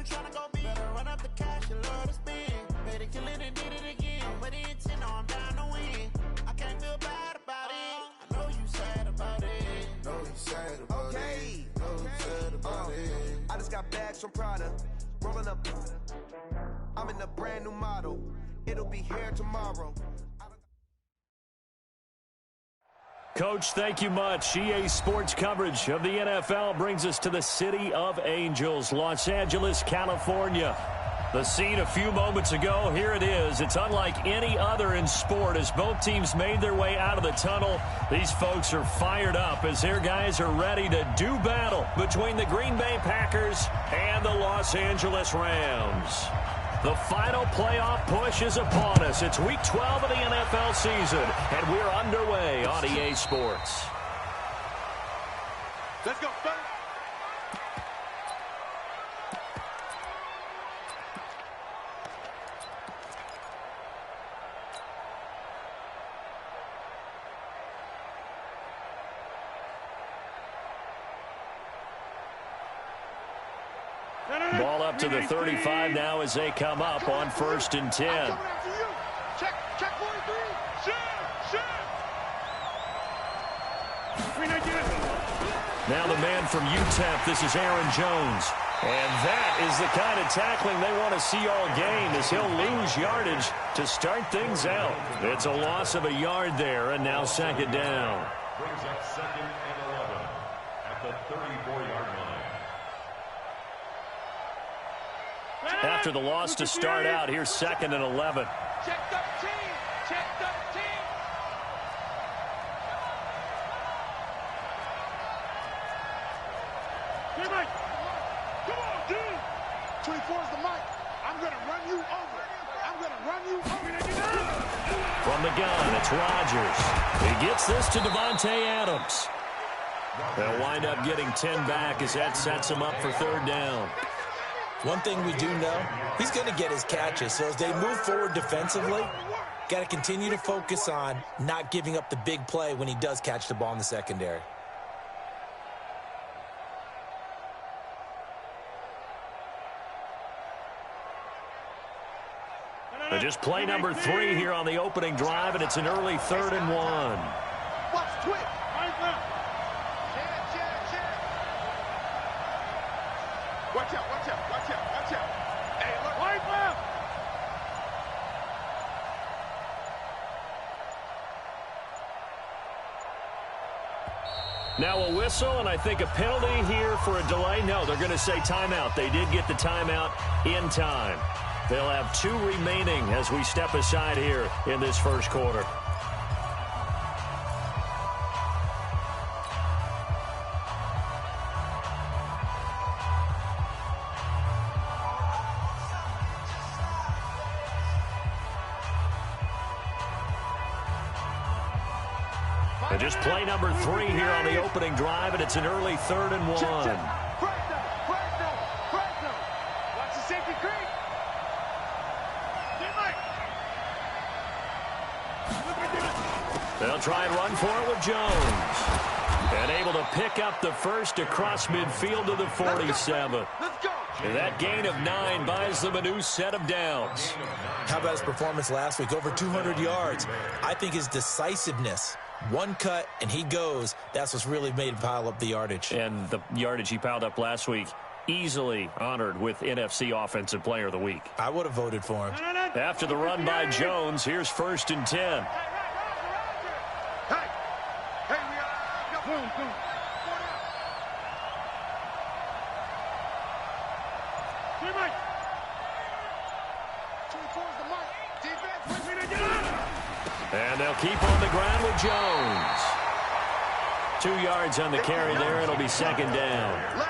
you tryna go be? Better run up the cash, you love to spend. Better kill it and did it again. But the intent, no, I'm down to win. I can't feel bad about it. I know you sad about it. Know you sad about it. Know you sad about it. I just got bags from Prada. Rolling up. I'm in a brand new model. It'll be here tomorrow. Coach, thank you much. EA Sports coverage of the NFL brings us to the City of Angels, Los Angeles, California. The scene a few moments ago, here it is. It's unlike any other in sport as both teams made their way out of the tunnel. These folks are fired up as their guys are ready to do battle between the Green Bay Packers and the Los Angeles Rams. The final playoff push is upon us. It's Week 12 of the NFL season, and we're underway on EA Sports. Let's go, buddy. Ball up to the 35 now as they come up on 1st and 10. Check 43. Shoot. Now the man from UTEP, this is Aaron Jones. And that is the kind of tackling they want to see all game as he'll lose yardage to start things out. It's a loss of a yard there, and now 2nd down. Brings up 2nd and 11 at the 34-yard line. After the loss to start out, here's 2nd and 11. Check 13. Check 13. Hey, Mike. Come on, dude. 24 is the mic. I'm going to run you over. From the gun, it's Rodgers. He gets this to Devontae Adams. They'll wind up getting 10 back as that sets him up for 3rd down. One thing we do know, he's going to get his catches. So as they move forward defensively, got to continue to focus on not giving up the big play when he does catch the ball in the secondary. Just play number 3 here on the opening drive, and it's an early 3rd and 1. Watch twitch. Watch out. Hey, look. Right left. Now a whistle, and I think a penalty here for a delay. No, they're going to say timeout. They did get the timeout in time. They'll have 2 remaining as we step aside here in this first quarter. And just play number 3 here on the opening drive, and it's an early 3rd and 1. Watch the safety creek. They'll try and run for it with Jones. And able to pick up the first across midfield to the 47. And that gain of 9 buys them a new set of downs. How about his performance last week? Over 200 yards. I think his decisiveness, one cut and he goes, that's what's really made him pile up the yardage. And the yardage he piled up last week, easily honored with NFC Offensive Player of the Week. I would have voted for him. After the run by Jones, here's 1st and 10. And they'll keep on the ground with Jones. 2 yards on the carry there. It'll be 2nd down.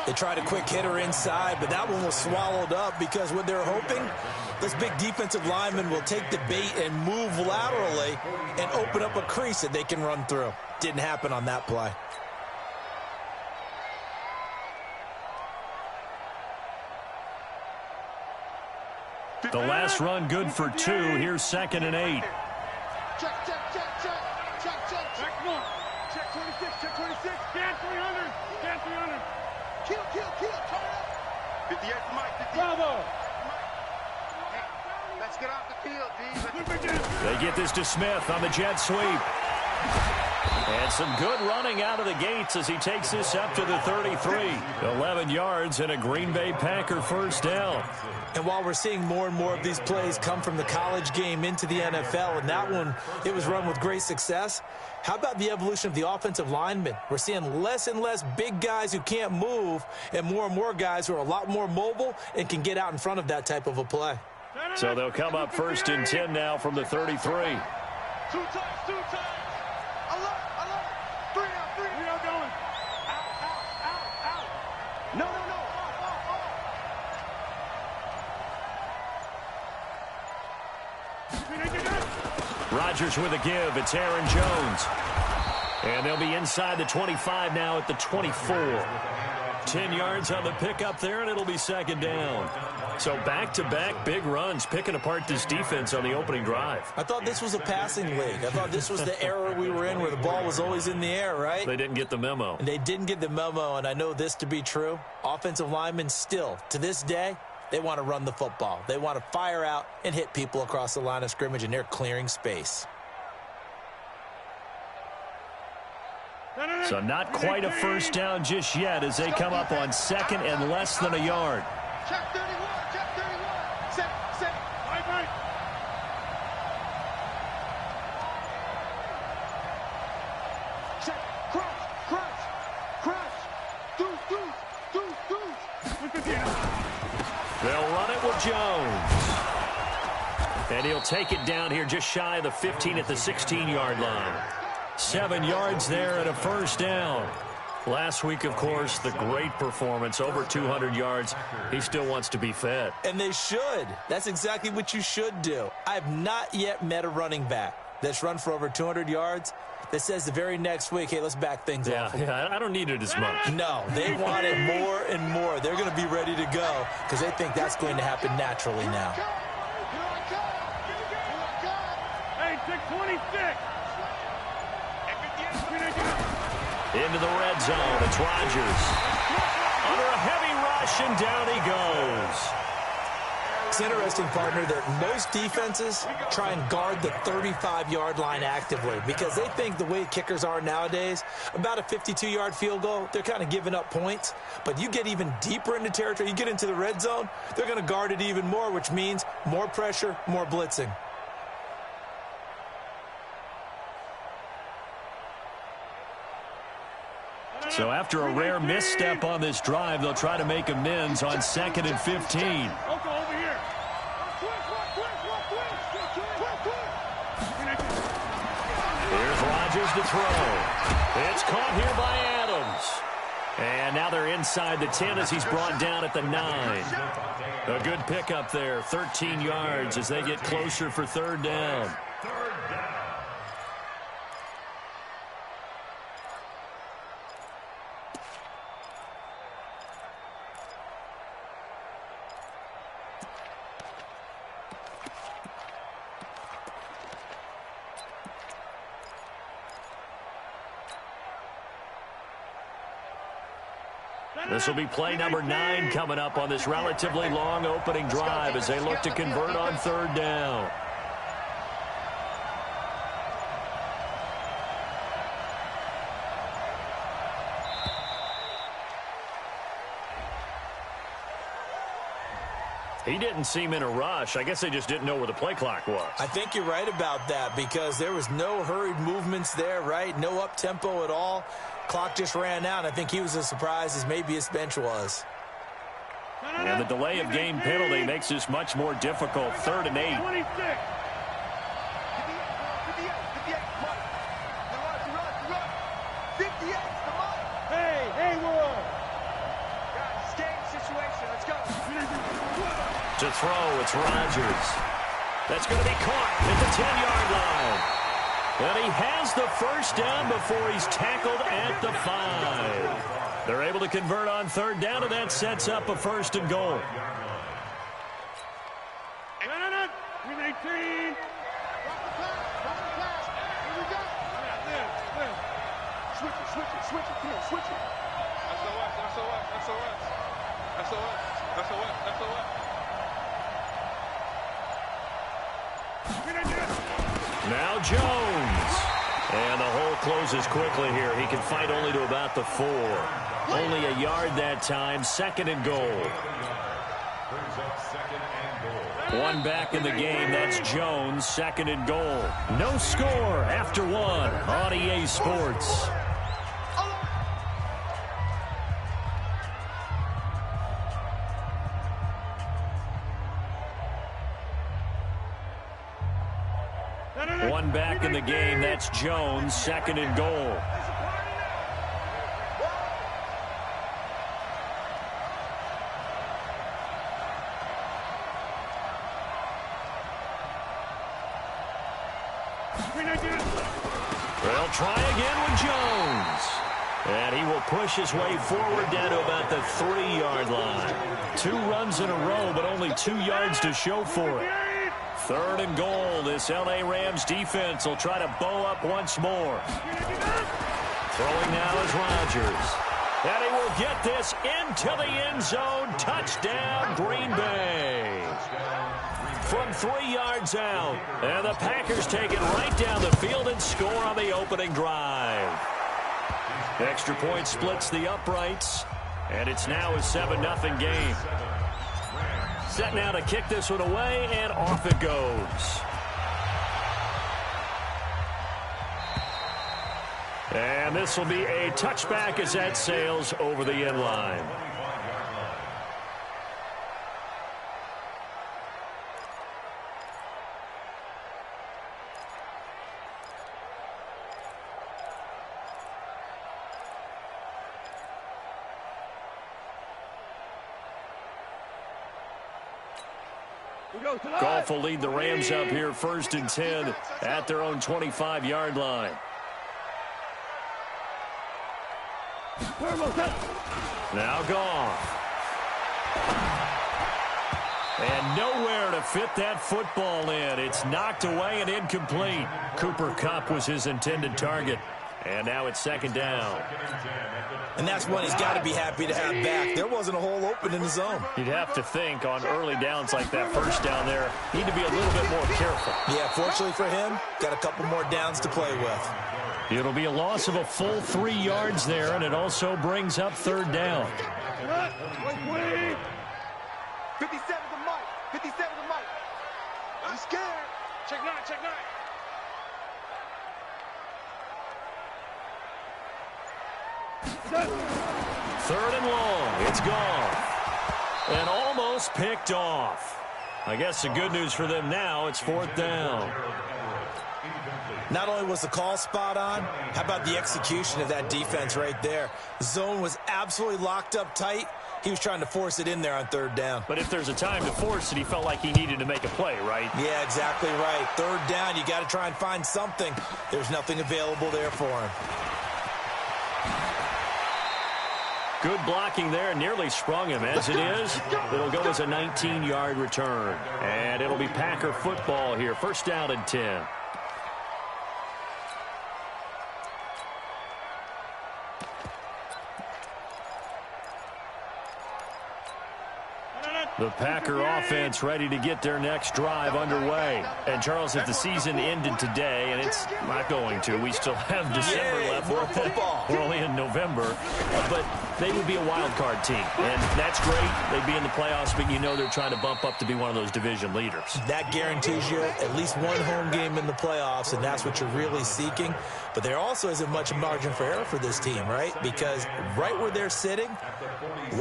They tried a quick hitter inside, but that one was swallowed up because what they're hoping, this big defensive lineman will take the bait and move laterally and open up a crease that they can run through. Didn't happen on that play. The last run good for 2. Here's 2nd and 8. Check. Check 1. Check 26. Check 26. Scan 300. Kill. Turn up. 58 to Mike. 58. Bravo. Hey, let's get off the field, D. They get this to Smith on the jet sweep. And some good running out of the gates as he takes this up to the 33. 11 yards and a Green Bay Packer first down. And while we're seeing more and more of these plays come from the college game into the NFL, and that one, it was run with great success, how about the evolution of the offensive linemen? We're seeing less and less big guys who can't move and more guys who are a lot more mobile and can get out in front of that type of a play. So they'll come up first and 10 now from the 33. Two times. Alert. 3 down, going. Out. No. Rodgers with a give. It's Aaron Jones. And they'll be inside the 25 now at the 24. 10 yards on the pickup there, and it'll be second down. So back-to-back big runs, picking apart this defense on the opening drive. I thought this was a passing league. I thought this was the era we were in where the ball was always in the air, right? They didn't get the memo. And they didn't get the memo, and I know this to be true. Offensive linemen still, to this day, they want to run the football. They want to fire out and hit people across the line of scrimmage, and they're clearing space. So not quite a first down just yet as they come up on second and less than a yard. Check 31. Set. Right. Check. Crouch. Deuce. They'll run it with Jones. And he'll take it down here just shy of the 15 at the 16-yard line. 7 yards there and a first down. Last week, of course, the great performance, over 200 yards. He still wants to be fed. And they should. That's exactly what you should do. I've not yet met a running back that's run for over 200 yards that says the very next week, hey, let's back things off. Yeah, I don't need it as much. No, they want it more and more. They're going to be ready to go because they think that's going to happen naturally now. Hey, 626. Into the red zone. It's Rodgers. Under a heavy rush, and down he goes. It's interesting, partner, that most defenses try and guard the 35-yard line actively because they think the way kickers are nowadays, about a 52-yard field goal, they're kind of giving up points. But you get even deeper into territory, you get into the red zone, they're going to guard it even more, which means more pressure, more blitzing. So after a rare misstep on this drive, they'll try to make amends on 2nd and 15. Okay, over here. Here's Rodgers to throw. It's caught here by Adams. And now they're inside the 10 as he's brought down at the 9. A good pickup there, 13 yards as they get closer for third down. This will be play number 9 coming up on this relatively long opening drive as they look to convert on third down. He didn't seem in a rush. I guess they just didn't know where the play clock was. I think you're right about that because there was no hurried movements there, right? No up-tempo at all. Clock just ran out. I think he was as surprised as maybe his bench was. And the delay of game penalty makes this much more difficult. 3rd and 8. 26. Hey, Will. Guys, game situation. Let's go. To throw, it's Rodgers. That's going to be caught at the 10-yard line. And he has the first down before he's tackled at the 5. They're able to convert on third down, and that sets up a first and goal. 18. Switch it. Come on, switch it. SOS. Now Jones. And the hole closes quickly here. He can fight only to about the 4. Only a yard that time. 2nd and goal. One back in the game. That's Jones. 2nd and goal. No score after 1 on EA Sports. One back in the game. That's Jones. 2nd and goal. They'll try again with Jones. And he will push his way forward down to about the 3-yard line. 2 runs in a row, but only 2 yards to show for it. 3rd and goal. This L.A. Rams defense will try to bow up once more. Throwing now is Rodgers. And he will get this into the end zone. Touchdown, Green Bay. From 3 yards out. And the Packers take it right down the field and score on the opening drive. Extra point splits the uprights. And it's now a 7-0 game. Set now to kick this one away, and off it goes. And this will be a touchback as that sails over the end line. Goff will lead the Rams up here 1st and 10 at their own 25-yard line. Now Goff. And nowhere to fit that football in. It's knocked away and incomplete. Cooper Kupp was his intended target. And now it's 2nd down. And that's one he's got to be happy to have back. There wasn't a hole open in the zone. You'd have to think on early downs like that 1st down there, need to be a little bit more careful. Yeah, fortunately for him, got a couple more downs to play with. It'll be a loss of a full 3 yards there, and it also brings up 3rd down. 57 to Mike. 57 to Mike. I'm scared. Check 9, check 9. Third and long. It's gone. And almost picked off. I guess the good news for them now, it's 4th down. Not only was the call spot on, how about the execution of that defense right there? The zone was absolutely locked up tight. He was trying to force it in there on 3rd down. But if there's a time to force it, he felt like he needed to make a play, right? Yeah, exactly right. 3rd down, you got to try and find something. There's nothing available there for him. Good blocking there, nearly sprung him. As it is, it'll go as a 19-yard return. And it'll be Packer football here. 1st down and 10. The Packer offense ready to get their next drive underway. And, Charles, if the season ended today, and it's not going to, we still have December left. More football. We're only in November. But they would be a wild card team. And that's great. They'd be in the playoffs, but you know they're trying to bump up to be one of those division leaders. That guarantees you at least one home game in the playoffs, and that's what you're really seeking. But there also isn't much margin for error for this team, right? Because right where they're sitting,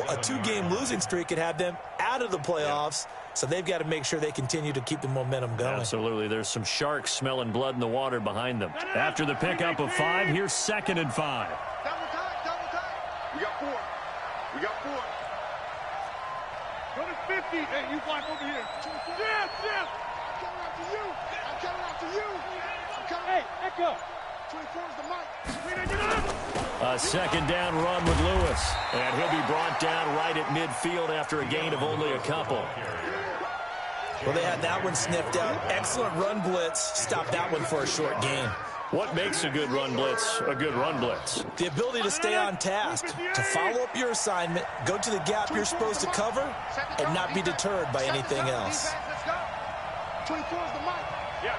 a 2-game losing streak could have them out of the playoffs, so they've got to make sure they continue to keep the momentum going. Absolutely. There's some sharks smelling blood in the water behind them. After the pickup of 5, here's 2nd and 5. Double time. We got 4. We got 4. Go to 50. Hey, you block over here. Yes. I'm coming out to you. Hey, echo. 24 is the mic. A 2nd down run with Lewis. And he'll be brought down right at midfield after a gain of only a couple. Well, they had that one sniffed out. Excellent run blitz. Stopped that one for a short gain. What makes a good run blitz a good run blitz? The ability to stay on task, to follow up your assignment, go to the gap you're supposed to cover, and not be deterred by anything else. 24 is the mic. Yeah.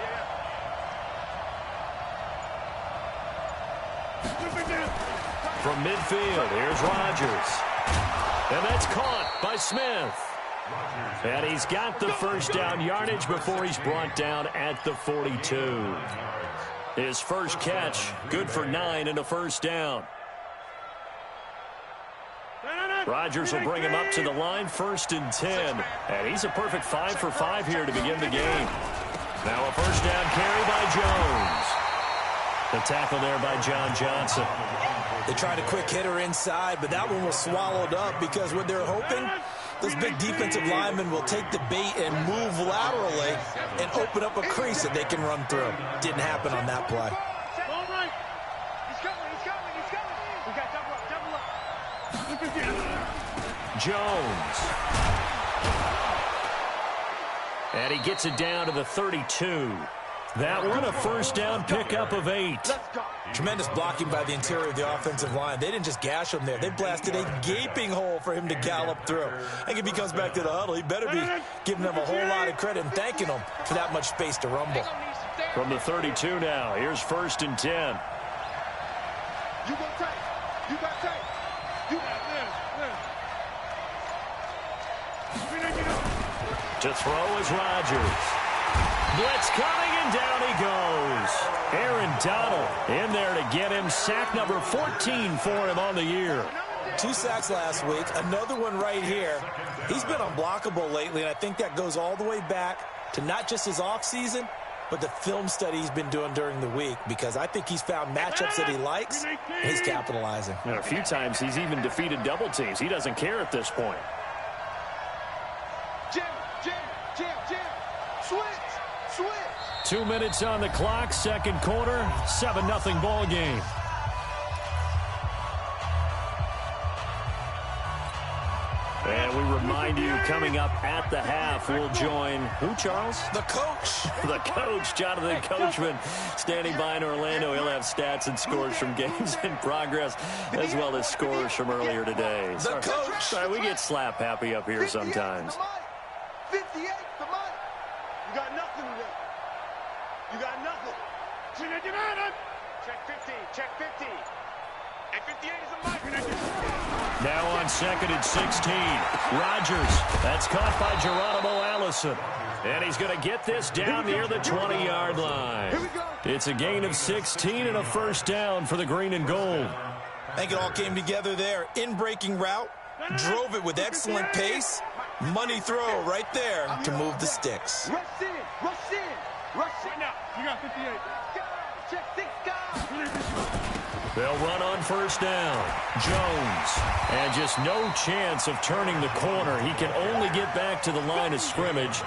From midfield, here's Rodgers. And that's caught by Smith. And he's got the first down yardage before he's brought down at the 42. His first catch, good for 9 and a first down. Rodgers will bring him up to the line, 1st and 10. And he's a perfect 5 for 5 here to begin the game. Now a first down carry by Jones. The tackle there by John Johnson. They tried a quick hitter inside, but that one was swallowed up because what they're hoping, those big defensive linemen will take the bait and move laterally and open up a crease that they can run through. Didn't happen on that play. All right. He's coming. We got double up. Jones. And he gets it down to the 32. That one a first down pickup of 8. Tremendous blocking by the interior of the offensive line. They didn't just gash him there. They blasted a gaping hole for him to gallop through. I think if he comes back to the huddle, he better be giving them a whole lot of credit and thanking them for that much space to rumble. From the 32 now, here's 1st and 10. You got tight. You got this. To throw is Rodgers. Blitz coming, and down he goes. Aaron Donald in there to get him. Sack number 14 for him on the year. 2 sacks last week, another one right here. He's been unblockable lately, and I think that goes all the way back to not just his offseason, but the film study he's been doing during the week, because I think he's found matchups that he likes, and he's capitalizing. A few times he's even defeated double teams. He doesn't care at this point. Jam. Switch. 2 minutes on the clock, second quarter, 7-0 ball game. And we remind you, coming up at the half, we'll join who, Charles? The coach. The coach, Jonathan Coachman, standing by in Orlando. He'll have stats and scores from games in progress, as well as scores from earlier today. The coach. Sorry, we get slap happy up here sometimes. 58, the mic. You got nothing today. You got nothing. Check 50. And 58 is the mic. Now on 2nd and 16. Rodgers. That's caught by Geronimo Allison. And he's going to get this down near the 20-yard line. Here we go. It's a gain of 16 and a first down for the green and gold. I think it all came together there. In-breaking route. Drove it with excellent pace. Money throw right there to move the sticks. Rush in. Right now. You got 58. Check 6 guys. They'll run on first down. Jones. And just no chance of turning the corner. He can only get back to the line of scrimmage.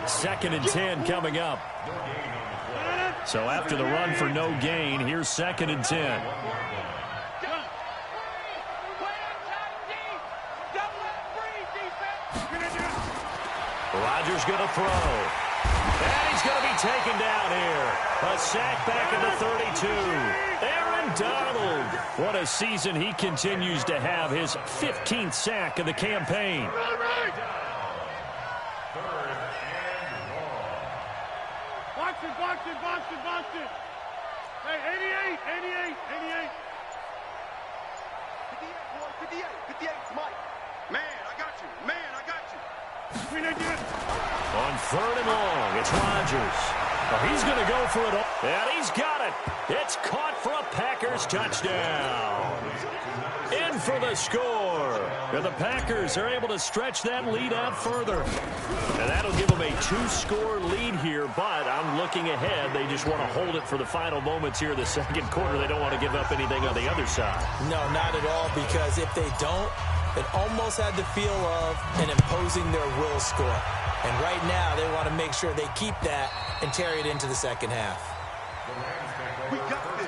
2nd and 10 coming up. So after the run for no gain, here's 2nd and 10. Rodgers going to throw. And he's going to be taken down here. A sack back at the 32. Aaron Donald. What a season he continues to have. His 15th sack of the campaign. Box it. Hey, 88. 58, Mike. Man, I got you. On 3rd and long, it's Rodgers. Well, he's going to go for it all. And he's got it. It's caught for a Packers touchdown. In for the score. And the Packers are able to stretch that lead out further. And that'll give them a 2-score lead here, but I'm looking ahead. They just want to hold it for the final moments here in the second quarter. They don't want to give up anything on the other side. No, not at all, because if they don't, it almost had the feel of an imposing their will score. And right now, they want to make sure they keep that and carry it into the second half. We got this.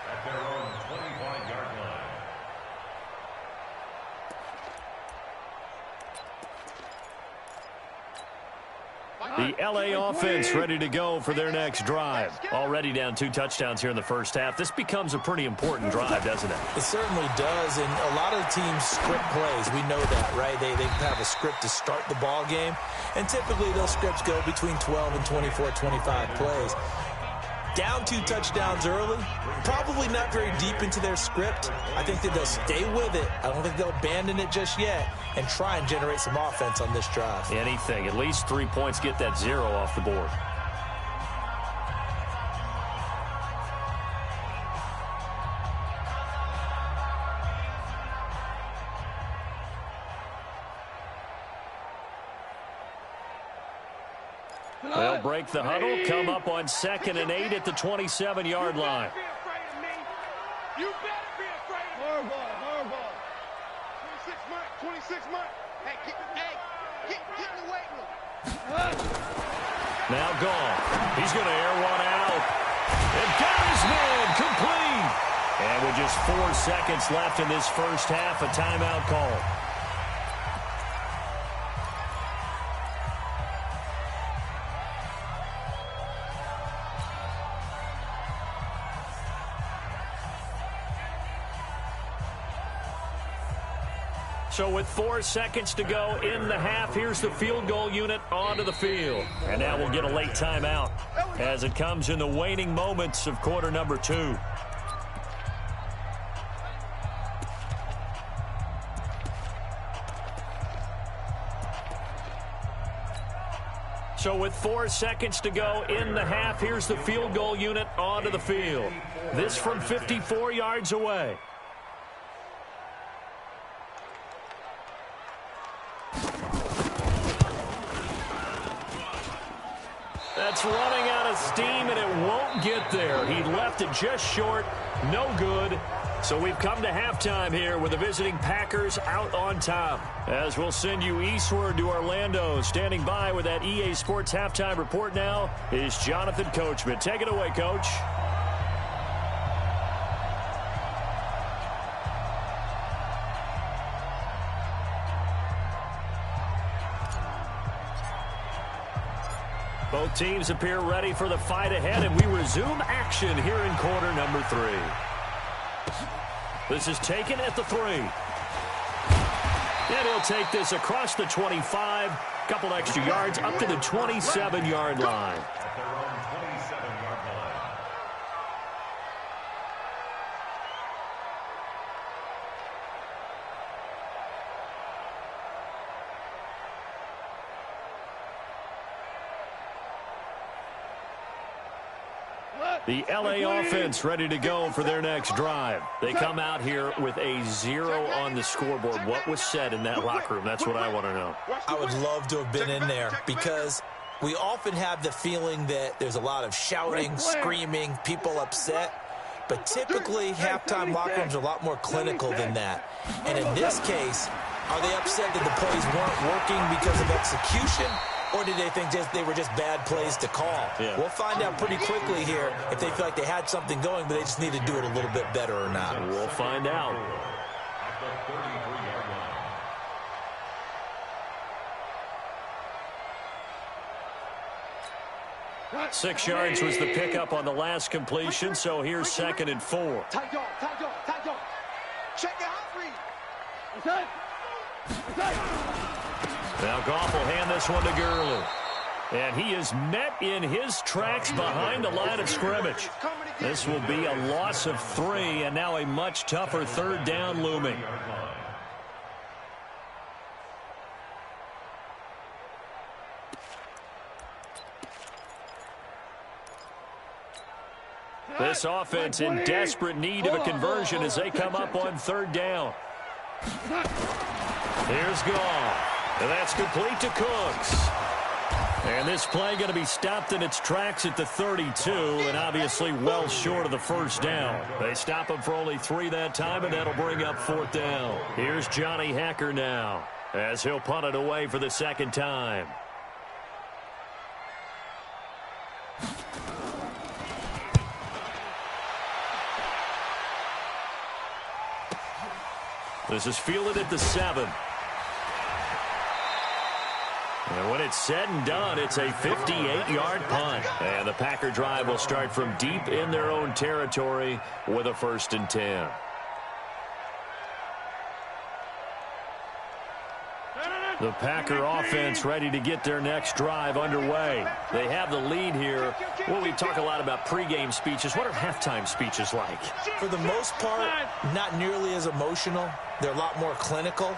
At their own 25-yard line. The L.A. offense ready to go for their next drive. Already down 2 touchdowns here in the first half. This becomes a pretty important drive, doesn't it? It certainly does, and a lot of teams script plays. We know that, right? They have a script to start the ball game, and typically those scripts go between 12 and 24, 25 plays. Down 2 touchdowns early, probably not very deep into their script. I think that they'll stay with it. I don't think they'll abandon it just yet and try and generate some offense on this drive. Anything. At least 3 points, get that 0 off the board. They'll break the huddle, come up on 2nd and 8 at the 27-yard line. You better be afraid of me. Hard ball. 26 months. Hey, get in the weight room. Now gone. He's going to air one out. And got his man complete. And with just 4 seconds left in this first half, a timeout call. So with 4 seconds to go in the half, here's the field goal unit onto the field. And now we'll get a late timeout as it comes in the waning moments of quarter number 2. So with 4 seconds to go in the half, here's the field goal unit onto the field. This from 54 yards away. That's running out of steam, and it won't get there. He left it just short. No good. So we've come to halftime here with the visiting Packers out on top. As we'll send you eastward to Orlando. Standing by with that EA Sports halftime report now is Jonathan Coachman. Take it away, Coach. Both teams appear ready for the fight ahead, and we resume action here in quarter number 3. This is taken at the 3. And he'll take this across the 25, couple extra yards up to the 27-yard line. At their own 27-yard line. The L.A. offense ready to go for their next drive. They come out here with a 0 on the scoreboard. What was said in that locker room? That's what I want to know. I would love to have been in there because we often have the feeling that there's a lot of shouting, screaming, people upset. But typically, halftime locker rooms are a lot more clinical than that. And in this case, are they upset that the plays weren't working because of execution? Or did they think they were just bad plays to call? Yeah. We'll find out pretty quickly here if they feel like they had something going, but they just need to do it a little bit better or not. We'll find out. At the 33-yard line. 6 yards was the pickup on the last completion, so here's 2nd and 4. Tight dog. Check your hot read. Now Goff will hand this one to Gurley. And he is met in his tracks behind the line of scrimmage. This will be a loss of 3, and now a much tougher 3rd down looming. This offense in desperate need of a conversion as they come up on 3rd down. Here's Goff. And that's complete to Cooks. And this play going to be stopped in its tracks at the 32, and obviously well short of the 1st down. They stop him for only 3 that time, and that'll bring up 4th down. Here's Johnny Hacker now as he'll punt it away for the 2nd time. This is fielded at the 7. And when it's said and done, it's a 58-yard punt. And the Packer drive will start from deep in their own territory with a 1st and 10. The Packer offense ready to get their next drive underway. They have the lead here. Well, we talk a lot about pregame speeches. What are halftime speeches like? For the most part, not nearly as emotional. They're a lot more clinical.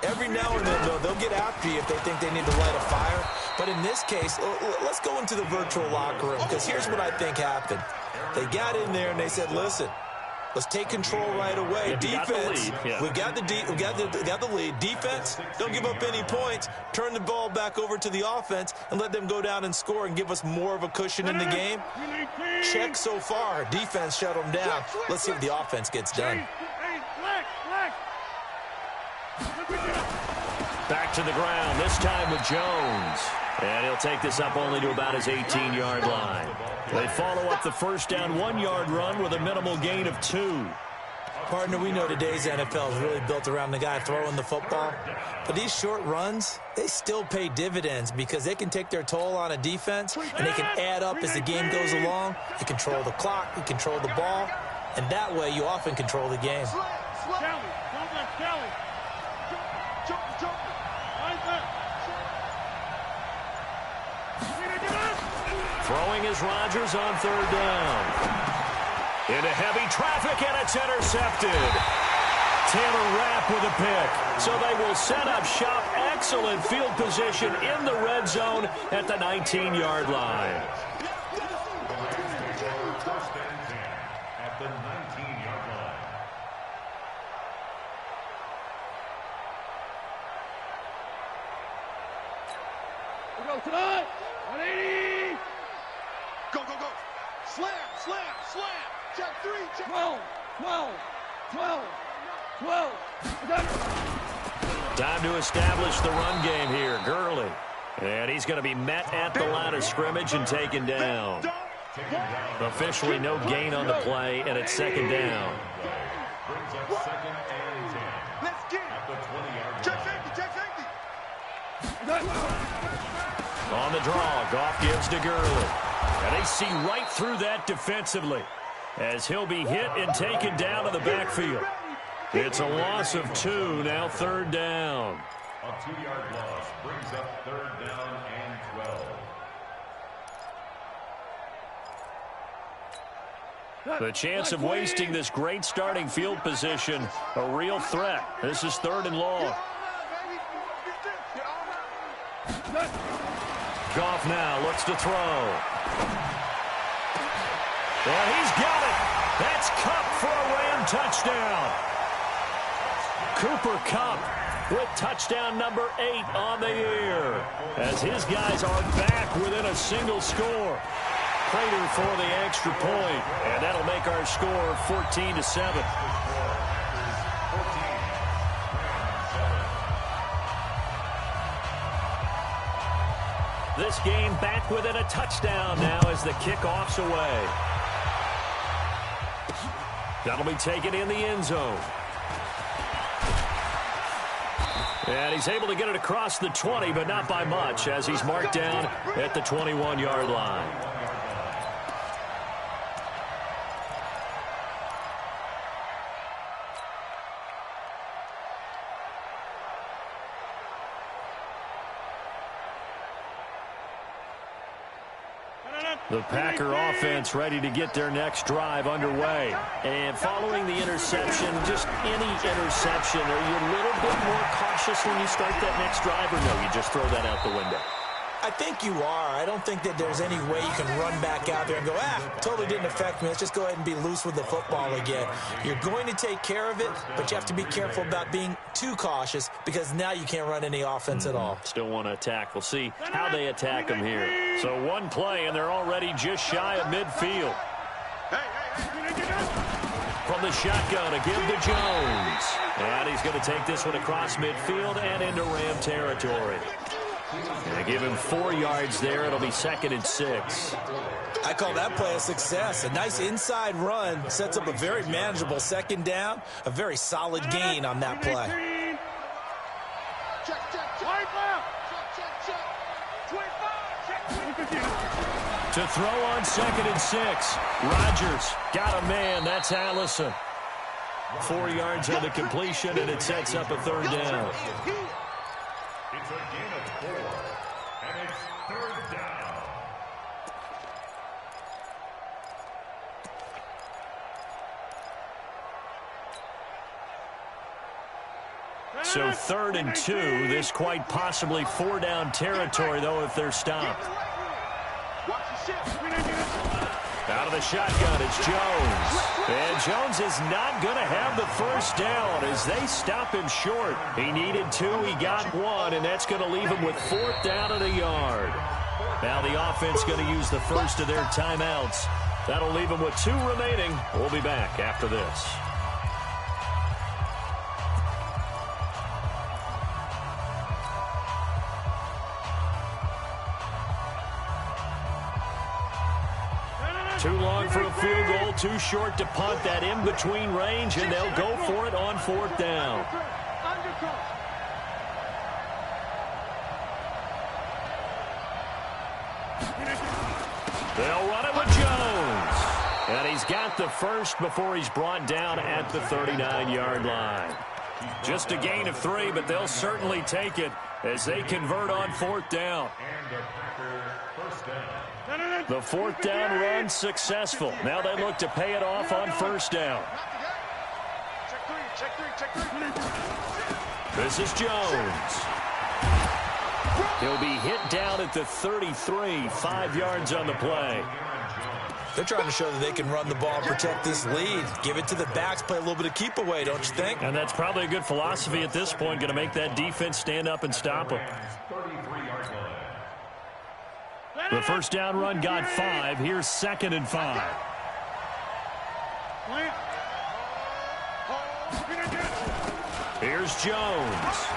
Every now and then, though, they'll get after you if they think they need to light a fire. But in this case, let's go into the virtual locker room, because here's what I think happened. They got in there and they said, listen, let's take control right away. Defense, we've got the lead. Defense, don't give up any points. Turn the ball back over to the offense and let them go down and score and give us more of a cushion in the game. Check so far. Defense shut them down. Let's see if the offense gets done. Back to the ground, this time with Jones. And he'll take this up only to about his 18-yard line. They follow up the first down 1-yard run with a minimal gain of 2. Partner, we know today's NFL is really built around the guy throwing the football. But these short runs, they still pay dividends because they can take their toll on a defense and they can add up as the game goes along. You control the clock, you control the ball, and that way you often control the game. Throwing is Rodgers on 3rd down. Into heavy traffic, and it's intercepted. Taylor Rapp with a pick. So they will set up shop. Excellent field position in the red zone at the 19-yard line. First and 10 at the 19-yard line. We go tonight. 180. Go, go, go. Slam, slam, slam. Check 3, check 12, 12, 12, 12. Time to establish the run game here. Gurley. And he's going to be met at the line of scrimmage and taken down. Officially no gain on the play, and it's 2nd down. Brings up 2nd and 10. Let's get it. At the 20-yard line. Check safety, check safety. On the draw, Goff gives to Gurley. And they see right through that defensively as he'll be hit and taken down to the backfield. It's a loss of 2, now 3rd down. A 2-yard loss brings up 3rd down and 12. The chance of wasting this great starting field position, a real threat. This is 3rd and long. Goff now looks to throw. And he's got it. That's Kupp for a Ram touchdown. Cooper Kupp with touchdown number 8 on the year as his guys are back within a single score. Prater for the extra point, and that'll make our score 14-7. This game back within a touchdown now as the kickoff's away. That'll be taken in the end zone. And he's able to get it across the 20, but not by much, as he's marked down at the 21-yard line. The Packer offense ready to get their next drive underway. And following the interception, just any interception, are you a little bit more cautious when you start that next drive, or no, you just throw that out the window? I think you are. I don't think that there's any way you can run back out there and go, totally didn't affect me. Let's just go ahead and be loose with the football again. You're going to take care of it, but you have to be careful about being too cautious because now you can't run any offense at all. Still want to attack. We'll see how they attack them here. So one play, and they're already just shy of midfield. From the shotgun, a give to Jones. And he's going to take this one across midfield and into Ram territory. They give him 4 yards there. It'll be 2nd and 6. I call that play a success. A nice inside run sets up a very manageable 2nd down. A very solid gain on that play. Check, check, check. Check, check, check. To throw on 2nd and 6. Rodgers got a man. That's Allison. 4 yards on the completion, and it sets up a 3rd down. It's a gain of 4, and it's 3rd down. So 3rd and 2. This quite possibly 4-down territory, though, if they're stopped. Out of the shotgun, it's Jones. And Jones is not going to have the 1st down as they stop him short. He needed 2, he got 1, and that's going to leave him with 4th down and a yard. Now the offense going to use the first of their timeouts. That'll leave them with 2 remaining. We'll be back after this. Too long for a field goal, too short to punt. That in-between range, and they'll go for it on 4th down. They'll run it with Jones. And he's got the first before he's brought down at the 39-yard line. Just a gain of 3, but they'll certainly take it as they convert on 4th down. The 4th down run successful. Now they look to pay it off on 1st down. This is Jones. He'll be hit down at the 33, 5 yards on the play. They're trying to show that they can run the ball and protect this lead. Give it to the backs, play a little bit of keep away, don't you think? And that's probably a good philosophy at this point, going to make that defense stand up and stop them. The 1st down run got 5. Here's 2nd and 5. Here's Jones.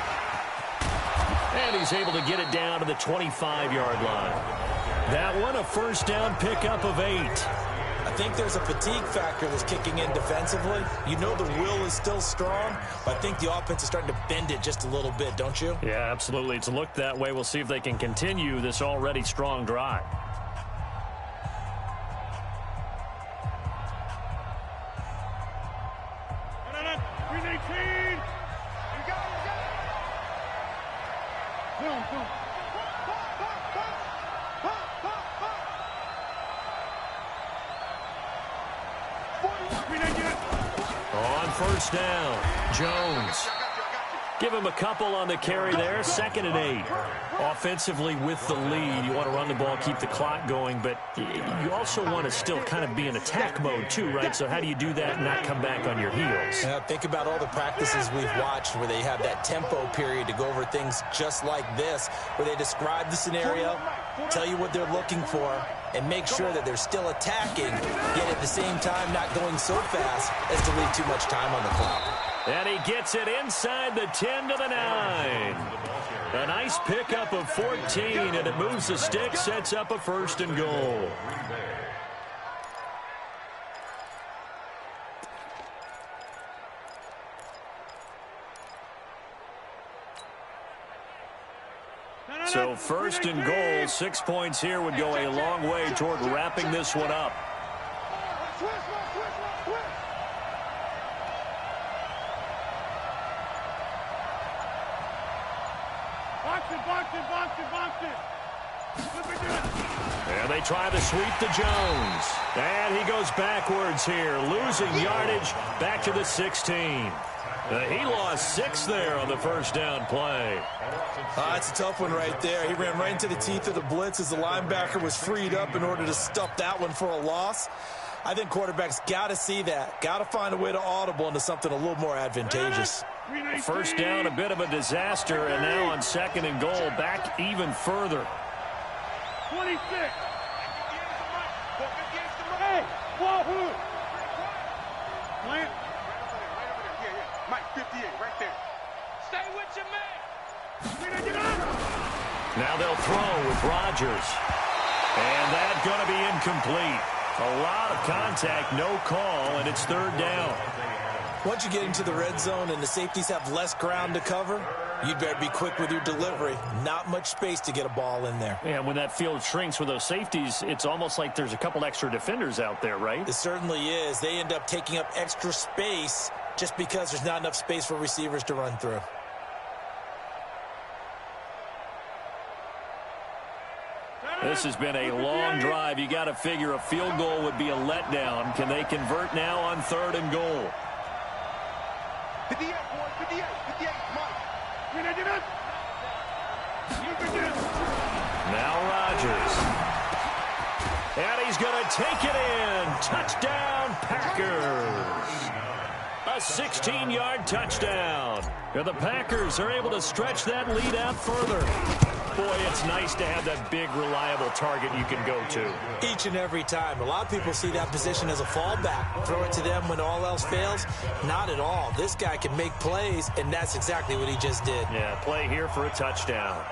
And he's able to get it down to the 25-yard line. That one, a 1st down pickup of 8. I think there's a fatigue factor that's kicking in defensively. You know the will is still strong, but I think the offense is starting to bend it just a little bit, don't you? Yeah, absolutely. It's looked that way. We'll see if they can continue this already strong drive. On 1st down, Jones. Give him a couple on the carry there. 2nd and 8. Offensively with the lead, you want to run the ball, keep the clock going, but you also want to still kind of be in attack mode too, right? So how do you do that and not come back on your heels? Yeah, think about all the practices we've watched where they have that tempo period to go over things just like this, where they describe the scenario, tell you what they're looking for, and make sure that they're still attacking, yet at the same time not going so fast as to leave too much time on the clock. And he gets it inside the 10 to the 9. A nice pickup of 14, and it moves the stick, sets up a 1st and goal. So 1st and goal, 6 points here would go a long way toward wrapping this one up. And they try to sweep to Jones. And he goes backwards here, losing yardage back to the 16. He lost 6 there on the 1st down play. It's a tough one right there. He ran right into the teeth of the blitz as the linebacker was freed up in order to stuff that one for a loss. I think quarterbacks got to see that. Got to find a way to audible into something a little more advantageous. 1st down, a bit of a disaster, and now on 2nd and goal, back even further. 26. Hey, Wahoo! Plant. Mike, 58, right there. Stay with your man. Now they'll throw with Rodgers. And that's going to be incomplete. A lot of contact, no call, and it's 3rd down. Once you get into the red zone and the safeties have less ground to cover, you'd better be quick with your delivery. Not much space to get a ball in there. Yeah, when that field shrinks with those safeties, it's almost like there's a couple extra defenders out there, right? It certainly is. They end up taking up extra space just because there's not enough space for receivers to run through. This has been a long drive. You got to figure a field goal would be a letdown. Can they convert now on 3rd and goal? 58, boy, 58, 58, Mike. Get it. Now Rodgers. And he's going to take it in. Touchdown, Packers. A 16-yard touchdown. And the Packers are able to stretch that lead out further. Boy, it's nice to have that big, reliable target you can go to. Each and every time. A lot of people see that position as a fallback. Throw it to them when all else fails. Not at all. This guy can make plays, and that's exactly what he just did. Yeah, play here for a touchdown.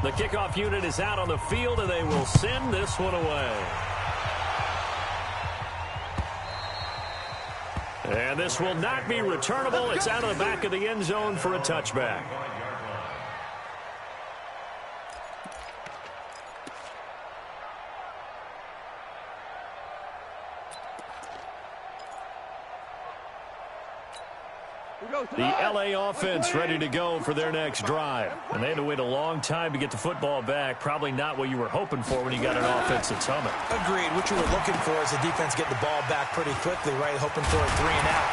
The kickoff unit is out on the field, and they will send this one away. And this will not be returnable. It's out of the back of the end zone for a touchback. The L.A. offense ready to go for their next drive. And they had to wait a long time to get the football back. Probably not what you were hoping for when you got an offense that's humming. Agreed. What you were looking for is the defense getting the ball back pretty quickly, right? Hoping for a 3-and-out.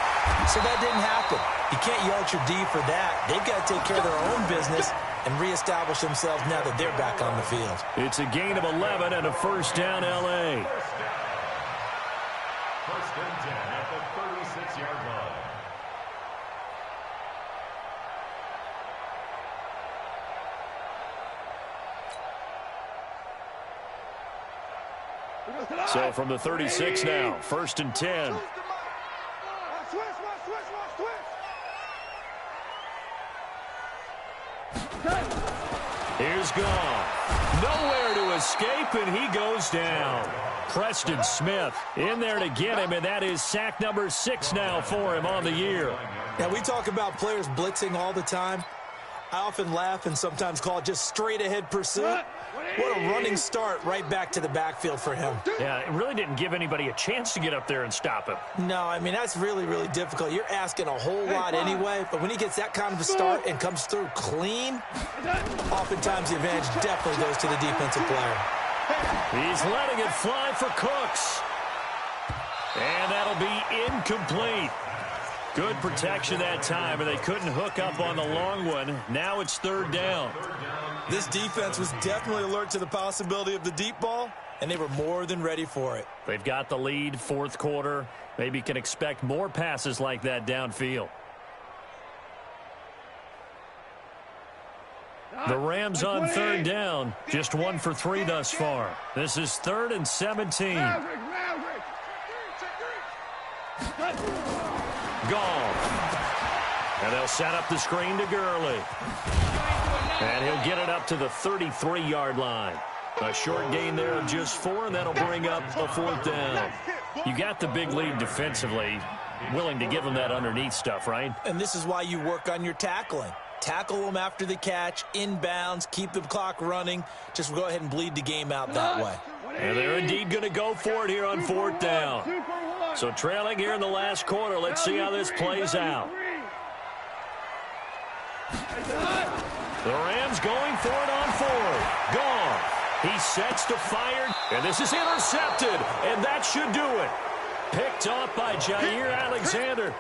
So that didn't happen. You can't yell at your D for that. They've got to take care of their own business and reestablish themselves now that they're back on the field. It's a gain of 11 and a first down, L.A. First and 10 at the 36-yard line. So from the 36 now, first and 10. Here's gone. Nowhere to escape, and he goes down. Preston Smith in there to get him, and that is sack number 6 now for him on the year. Now, we talk about players blitzing all the time. I often laugh and sometimes call it just straight-ahead pursuit. What a running start right back to the backfield for him. Yeah, it really didn't give anybody a chance to get up there and stop him. No, I mean, that's really, really difficult. You're asking a whole lot anyway, but when he gets that kind of a start and comes through clean, oftentimes the advantage definitely goes to the defensive player. He's letting it fly for Cooks. And that'll be incomplete. Good protection that time, and they couldn't hook up on the long one. Now it's 3rd down. This defense was definitely alert to the possibility of the deep ball, and they were more than ready for it. They've got the lead, 4th quarter. Maybe can expect more passes like that downfield. The Rams on 3rd down, just 1 for 3 thus far. This is 3rd and 17. Gone. And they'll set up the screen to Gurley. And he'll get it up to the 33-yard line. A short gain there of just 4, and that'll bring up a 4th down. You got the big lead defensively, willing to give them that underneath stuff, right? And this is why you work on your tackling. Tackle them after the catch, inbounds, keep the clock running. Just go ahead and bleed the game out that way. And they're indeed going to go for it here on 4th down. So trailing here in the last quarter. Let's see how this plays out. The Rams going for it on 4th. Gone. He sets to fire, and this is intercepted, and that should do it. Picked off by Jair Alexander.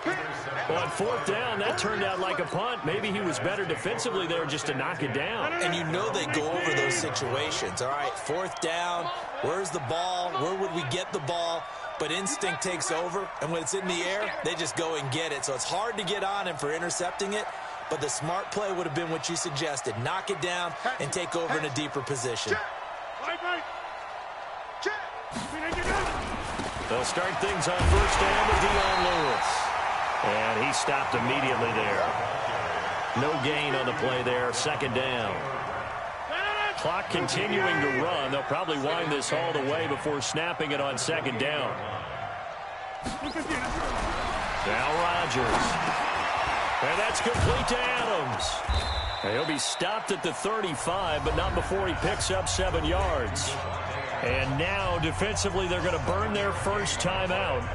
Well, on 4th down, that turned out like a punt. Maybe he was better defensively there just to knock it down. And you know they go over those situations. All right, 4th down, where's the ball? Where would we get the ball? But instinct takes over, and when it's in the air, they just go and get it. So it's hard to get on him for intercepting it, but the smart play would have been what you suggested. Knock it down and take over in a deeper position. They'll start things on 1st down with Dion Lewis. And he stopped immediately there. No gain on the play there. Second down. Clock continuing to run. They'll probably wind this all the way before snapping it on second down. Now Rodgers. And that's complete to Adams. And he'll be stopped at the 35, but not before he picks up 7 yards. And now, defensively, they're going to burn their first timeout.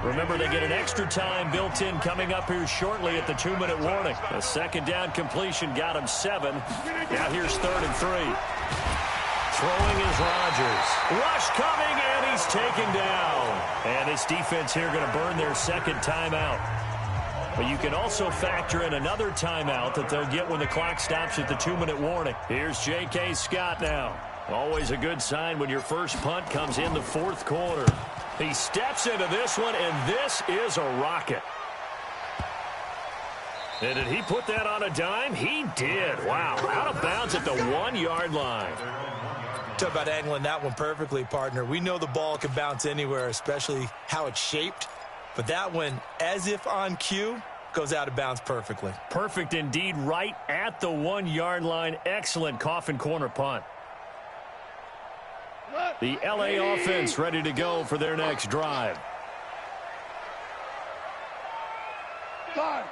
Remember, they get an extra time built in coming up here shortly at the 2-minute warning. A second down completion got him 7. Now here's 3rd and 3. Throwing is Rodgers. Rush coming, and he's taken down. And this defense here going to burn their second timeout. But you can also factor in another timeout that they'll get when the clock stops at the 2-minute warning. Here's J.K. Scott now. Always a good sign when your first punt comes in the 4th quarter. He steps into this one, and this is a rocket. And did he put that on a dime? He did. Wow. Out of bounds at the 1-yard line. Talk about angling that one perfectly, partner. We know the ball can bounce anywhere, especially how it's shaped. But that one, as if on cue, goes out of bounds perfectly. Perfect indeed, right at the 1-yard line. Excellent coffin corner punt. The L.A. offense ready to go for their next drive. 5.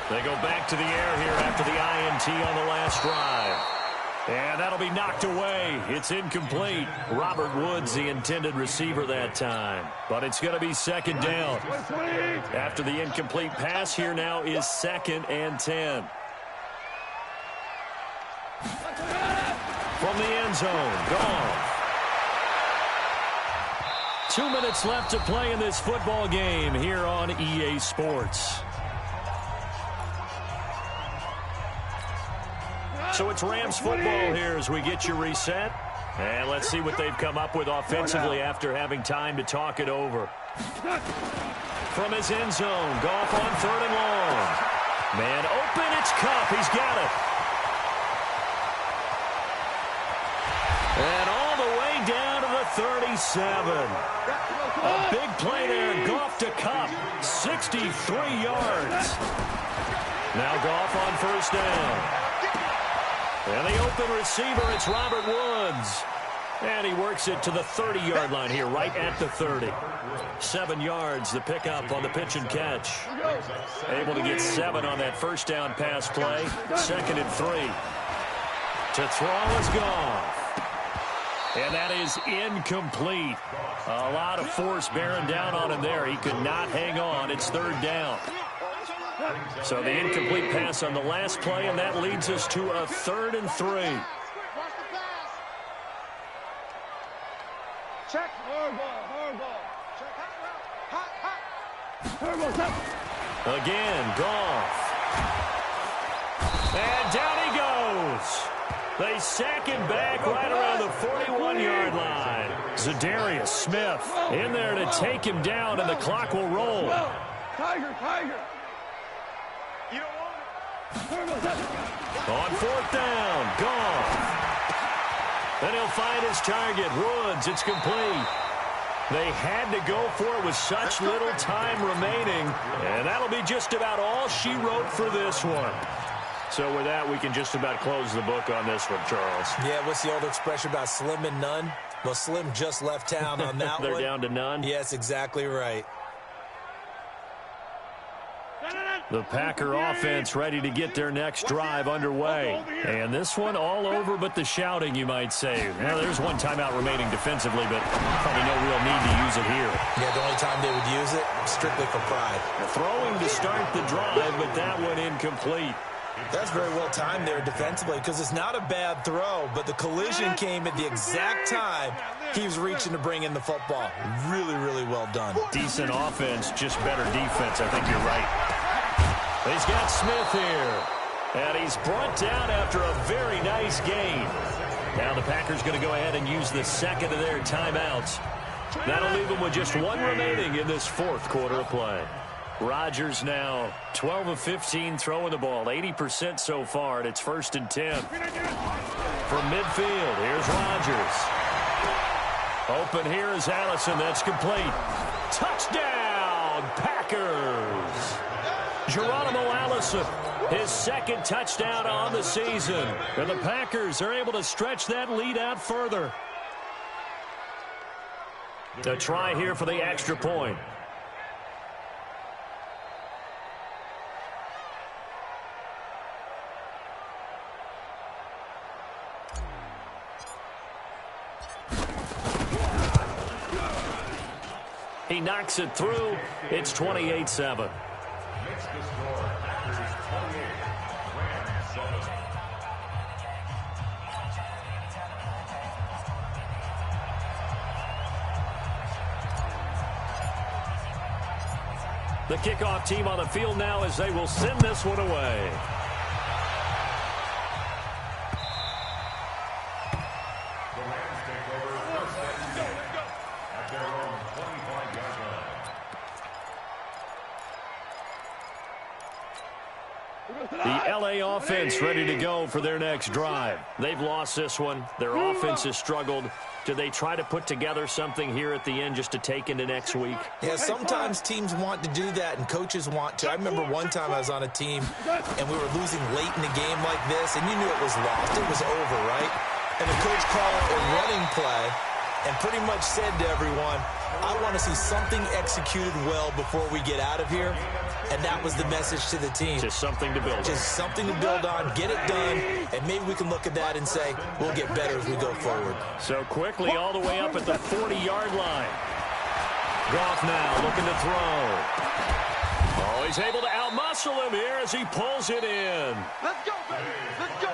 They go back to the air here after the INT on the last drive. And that'll be knocked away. It's incomplete. Robert Woods, the intended receiver that time. But it's going to be second down. After the incomplete pass, here now is 2nd and 10. From the end zone, gone. 2 minutes left to play in this football game here on EA Sports. So it's Rams football here as we get you reset. And let's see what they've come up with offensively after having time to talk it over. From his end zone, Goff on 3rd and long. Man open, it's Kupp. He's got it. And all the way down to the 37. A big play there, Goff to Kupp. 63 yards. Now Goff on 1st down. And the open receiver, it's Robert Woods. And he works it to the 30-yard line here, right at the 30. 7 yards, the pickup on the pitch and catch. Able to get 7 on that first down pass play. 2nd and 3. To throw is Goff. And that is incomplete. A lot of force bearing down on him there. He could not hang on. It's 3rd down. So the incomplete pass on the last play, and that leads us to a 3rd and 3. Check. Again, Goff. And down he goes. They sack him back right around the 41-yard line. Za'Darius Smith in there to take him down, and the clock will roll. Tiger. On 4th down, Goff. Then he'll find his target, Woods. It's complete. They had to go for it with such little time remaining, and that'll be just about all she wrote for this one. So with that, we can just about close the book on this one, Charles. Yeah, what's the old expression about slim and none? Well, Slim just left town on that They're one. down to none? Yes, exactly right. The Packer offense ready to get their next drive underway. And this one all over but the shouting, you might say. Well, there's one timeout remaining defensively, but probably no real need to use it here. Yeah, the only time they would use it, strictly for pride. Throwing to start the drive, but that one incomplete. That's very well timed there defensively because it's not a bad throw, but the collision came at the exact time he was reaching to bring in the football. Really, really well done. Decent offense, just better defense. I think you're right. He's got Smith here. And he's brought down after a very nice gain. Now the Packers going to go ahead and use the second of their timeouts. That'll leave them with just one remaining in this 4th quarter of play. Rodgers now 12 of 15 throwing the ball, 80% so far, and it's 1st and 10. From midfield, here's Rodgers. Open here is Allison. That's complete. Touchdown, Packers. Geronimo Allison, his second touchdown on the season. And the Packers are able to stretch that lead out further. A try here for the extra point. He knocks it through. It's 28-7. Makes the score Packers 28, Rams 7. The kickoff team on the field now as they will send this one away. The Rams take over first and 10 at their own 25-yard line. The LA offense ready to go for their next drive. They've lost this one. Their offense has struggled. Do they try to put together something here at the end just to take into next week? Yeah, sometimes teams want to do that and coaches want to. I remember one time I was on a team and we were losing late in a game like this, and you knew it was lost. It was over, right? And the coach called a running play and pretty much said to everyone, I want to see something executed well before we get out of here. And that was the message to the team. Just something to build on. Just something to build on, get it done, and maybe we can look at that and say, we'll get better as we go forward. So quickly all the way up at the 40-yard line. Goff now looking to throw. Oh, he's able to outmuscle him here as he pulls it in. Let's go, baby. Let's go.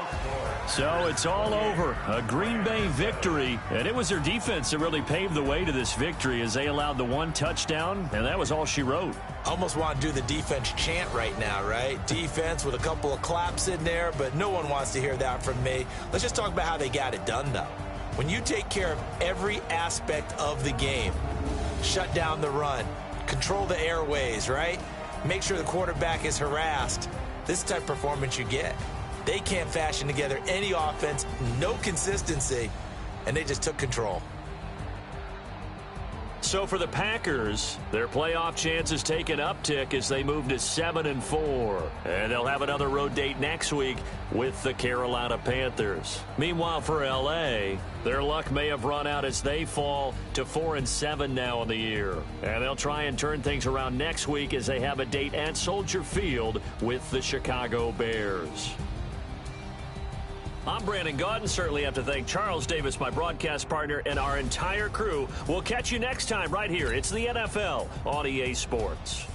So it's all over. A Green Bay victory, and it was their defense that really paved the way to this victory as they allowed the one touchdown, and that was all she wrote. Almost want to do the defense chant right now, right? Defense with a couple of claps in there, but no one wants to hear that from me. Let's just talk about how they got it done, though. When you take care of every aspect of the game, shut down the run, control the airways, right? Make sure the quarterback is harassed. This type of performance you get. They can't fashion together any offense, no consistency, and they just took control. So for the Packers, their playoff chances take an uptick as they move to 7-4. And they'll have another road date next week with the Carolina Panthers. Meanwhile, for L.A., their luck may have run out as they fall to 4-7 now in the year. And they'll try and turn things around next week as they have a date at Soldier Field with the Chicago Bears. I'm Brandon Gaudin. Certainly have to thank Charles Davis, my broadcast partner, and our entire crew. We'll catch you next time right here. It's the NFL on EA Sports.